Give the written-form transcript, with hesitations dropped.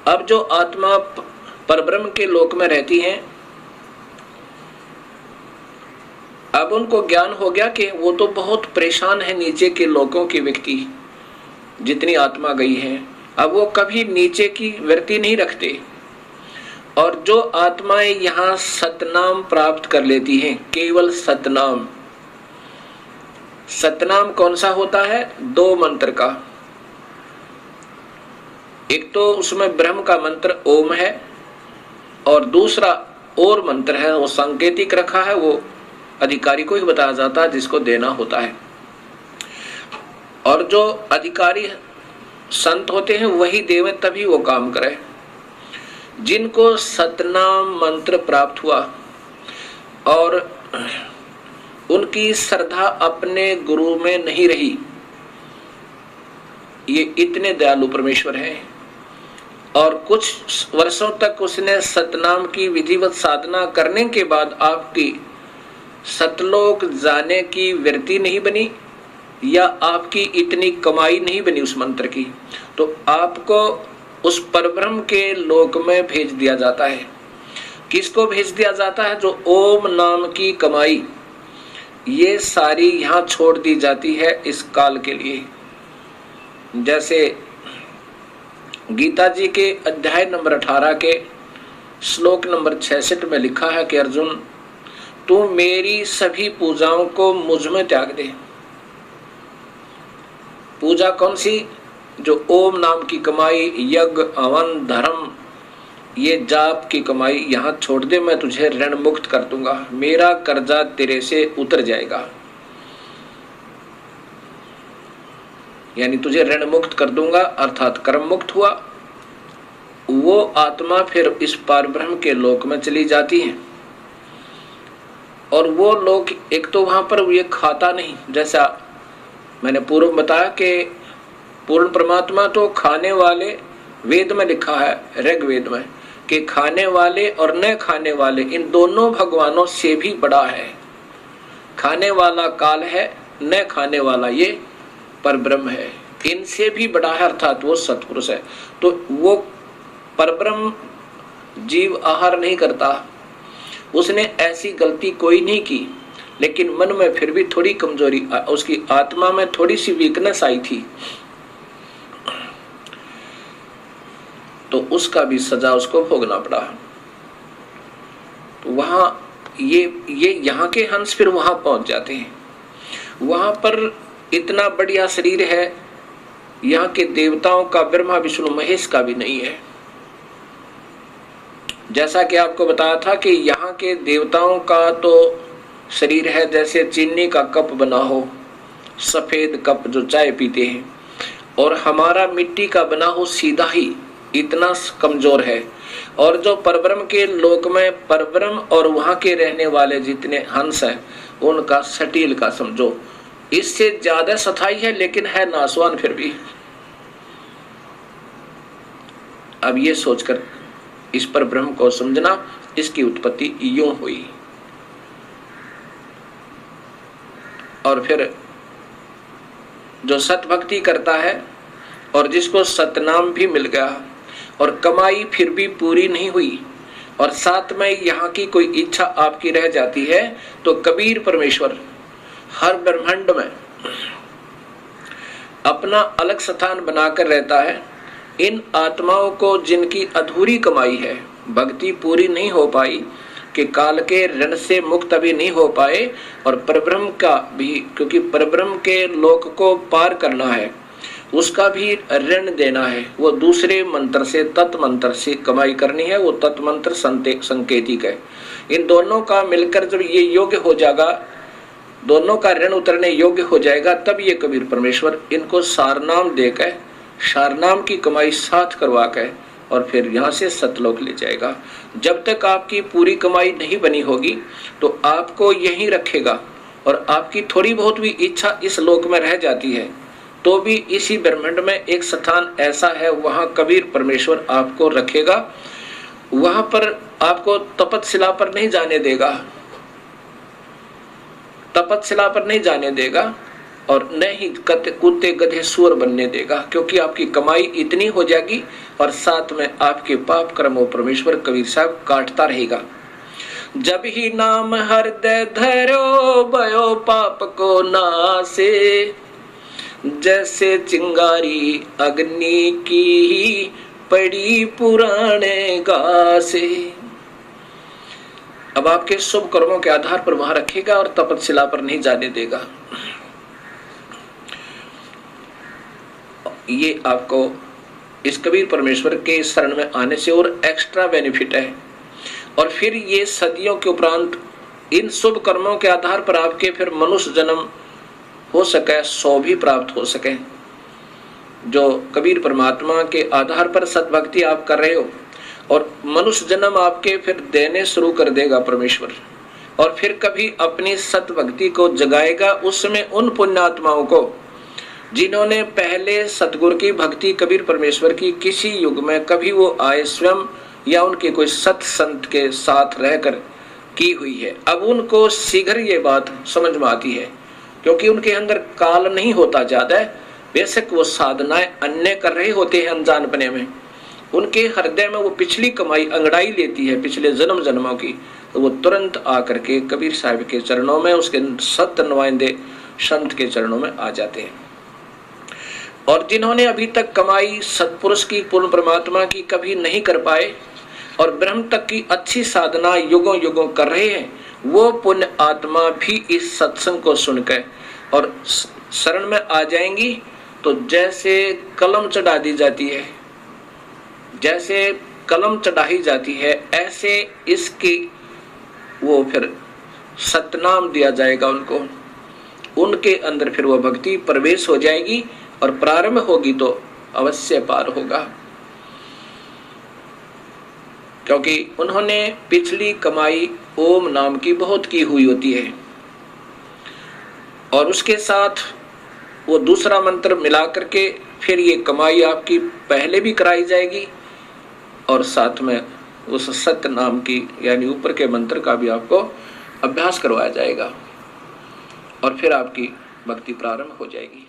अब जो आत्मा परब्रह्म के लोक में रहती हैं, अब उनको ज्ञान हो गया कि वो तो बहुत परेशान है नीचे के लोकों की व्यक्ति, जितनी आत्मा गई है। अब वो कभी नीचे की वृत्ति नहीं रखते, और जो आत्माएं यहाँ सतनाम प्राप्त कर लेती हैं, केवल सतनाम। सतनाम कौन सा होता है? 2 मंत्र का। एक तो उसमें ब्रह्म का मंत्र ओम है, और दूसरा और मंत्र है, वो सांकेतिक रखा है, वो अधिकारी को ही बताया जाता है जिसको देना होता है। और जो अधिकारी संत होते हैं वही देवे, तभी वो काम करे। जिनको सतनाम मंत्र प्राप्त हुआ और उनकी श्रद्धा अपने गुरु में नहीं रही, ये इतने दयालु परमेश्वर हैं, और कुछ वर्षों तक उसने सतनाम की विधिवत साधना करने के बाद आपकी सतलोक जाने की वृत्ति नहीं बनी, या आपकी इतनी कमाई नहीं बनी उस मंत्र की, तो आपको उस परब्रह्म के लोक में भेज दिया जाता है। किसको भेज दिया जाता है? जो ओम नाम की कमाई, ये सारी यहाँ छोड़ दी जाती है इस काल के लिए। जैसे गीता जी के अध्याय नंबर 18 के श्लोक नंबर 66 में लिखा है कि अर्जुन, तू मेरी सभी पूजाओं को मुझ में त्याग दे। पूजा कौन सी? जो ओम नाम की कमाई, यज्ञ, हवन, धर्म, ये जाप की कमाई यहाँ छोड़ दे, मैं तुझे ऋण मुक्त कर दूंगा, मेरा कर्जा तेरे से उतर जाएगा, यानी तुझे ऋण मुक्त कर दूंगा, अर्थात कर्म मुक्त हुआ। वो आत्मा फिर इस पारब्रह्म के लोक में चली जाती है, और वो लोक एक तो वहां पर ये खाता नहीं, जैसा मैंने पूर्व बताया कि पूर्ण परमात्मा तो खाने वाले, वेद में लिखा है ऋग्वेद में कि खाने वाले और न खाने वाले, इन दोनों भगवानों से भी बड़ा है। खाने वाला काल है, न खाने वाला ये परब्रह्म है, इनसे भी बड़ा है, अर्थात वो सत्पुरुष है। तो वो परब्रह्म जीव आहार नहीं करता, उसने ऐसी गलती कोई नहीं की, लेकिन मन में फिर भी थोड़ी कमजोरी, उसकी आत्मा में थोड़ी सी वीकनेस आई थी, तो उसका भी सजा उसको भोगना पड़ा। तो वहां ये यहाँ के हंस फिर वहां पहुंच जाते हैं। वहां पर इतना बढ़िया शरीर है, यहाँ के देवताओं का, ब्रह्मा विष्णु महेश का भी नहीं है। जैसा कि आपको बताया था कि यहाँ के देवताओं का तो शरीर है जैसे चीनी का कप बना हो, सफेद कप जो चाय पीते हैं, और हमारा मिट्टी का बना हो सीधा ही, इतना कमजोर है। और जो परब्रह्म के लोक में परब्रह्म और वहां के रहने वाले जितने हंस हैं, उनका सटील का समझो, इससे ज्यादा सथाई है, लेकिन है नासवान फिर भी। अब ये सोचकर इस पर ब्रह्म को समझना, इसकी उत्पत्ति यूं हुई। और फिर जो सत भक्ति करता है और जिसको सतनाम भी मिल गया, और कमाई फिर भी पूरी नहीं हुई, और साथ में यहाँ की कोई इच्छा आपकी रह जाती है, तो कबीर परमेश्वर हर ब्रह्मांड में अपना अलग स्थान बनाकर रहता है। इन आत्माओं को जिनकी अधूरी कमाई है, भक्ति पूरी नहीं हो पाई, कि काल के ऋण से मुक्त अभी नहीं हो पाए, और परब्रह्म का भी, क्योंकि परब्रह्म के लोक को पार करना है, उसका भी ऋण देना है, वो दूसरे मंत्र से, तत् मंत्र से कमाई करनी है, वो तत् मंत्र संकेतिक है। इन दोनों का मिलकर जब ये योग्य हो जाएगा, दोनों का ऋण उतरने योग्य हो जाएगा, तब ये कबीर परमेश्वर इनको सारनाम देकर, सारनाम की कमाई साथ करवा कर, और फिर यहाँ से सतलोक ले जाएगा। जब तक आपकी पूरी कमाई नहीं बनी होगी, तो आपको यहीं रखेगा, और आपकी थोड़ी बहुत भी इच्छा इस लोक में रह जाती है, तो भी इसी ब्रह्मांड में एक स्थान ऐसा है, वहां कबीर परमेश्वर आपको रखेगा। वहां पर आपको तपतशिला पर नहीं जाने देगा, तपतशिला पर नहीं जाने देगा, और न ही कुत्ते गधे सुअर बनने देगा, क्योंकि आपकी कमाई इतनी हो जाएगी और साथ में आपके पाप कर्मों परमेश्वर कबीर साहब काटता रहेगा। जब ही नाम हृदय धरो भयो पाप को नासे, जैसे चिंगारी अग्नि की पड़ी पुराने घासे। अब आपके शुभ कर्मों के आधार पर वहां रखेगा और तपस्या पर नहीं जाने देगा। ये आपको इस कबीर परमेश्वर के शरण में आने से और एक्स्ट्रा बेनिफिट है। और फिर ये सदियों के उपरांत इन शुभ कर्मों के आधार पर आपके फिर मनुष्य जन्म हो सके, 100 भी प्राप्त हो सके। जो कबीर परमात्मा के आधार पर सतभक्ति आप कर रहे हो और मनुष्य जन्म आपके फिर देने शुरू कर देगा परमेश्वर, और फिर कभी अपनी सतभक्ति को जगाएगा उसमें उन पुण्यात्माओं को जिन्होंने पहले सतगुरु की भक्ति कबीर परमेश्वर की किसी युग में कभी वो आए स्वयं या उनके कोई सत संत के साथ रहकर की हुई है। अब उनको शीघ्र ये बात समझ में आती है, क्योंकि उनके अंदर काल नहीं होता ज्यादा, बेशक वो साधनाएं अन्य कर रहे होते हैं अनजानपने में, उनके हृदय में वो पिछली कमाई अंगड़ाई लेती है पिछले जन्म जन्मों की, तो वो तुरंत आकर के कबीर साहब के चरणों में, उसके सत्य नुमाइंदे संत के चरणों में आ जाते हैं। और जिन्होंने अभी तक कमाई सतपुरुष की पूर्ण परमात्मा की कभी नहीं कर पाए और ब्रह्म तक की अच्छी साधना युगों युगों कर रहे हैं, वो पुण्य आत्मा भी इस सत्संग को सुनकर और शरण में आ जाएंगी। तो जैसे कलम चढ़ा दी जाती है, जैसे कलम चढ़ाई जाती है, ऐसे इसकी वो फिर सतनाम दिया जाएगा उनको, उनके अंदर फिर वो भक्ति प्रवेश हो जाएगी और प्रारंभ होगी तो अवश्य पार होगा, क्योंकि उन्होंने पिछली कमाई ओम नाम की बहुत की हुई होती है और उसके साथ वो दूसरा मंत्र मिला करके फिर ये कमाई आपकी पहले भी कराई जाएगी और साथ में उस सत्य नाम की यानी ऊपर के मंत्र का भी आपको अभ्यास करवाया जाएगा और फिर आपकी भक्ति प्रारंभ हो जाएगी।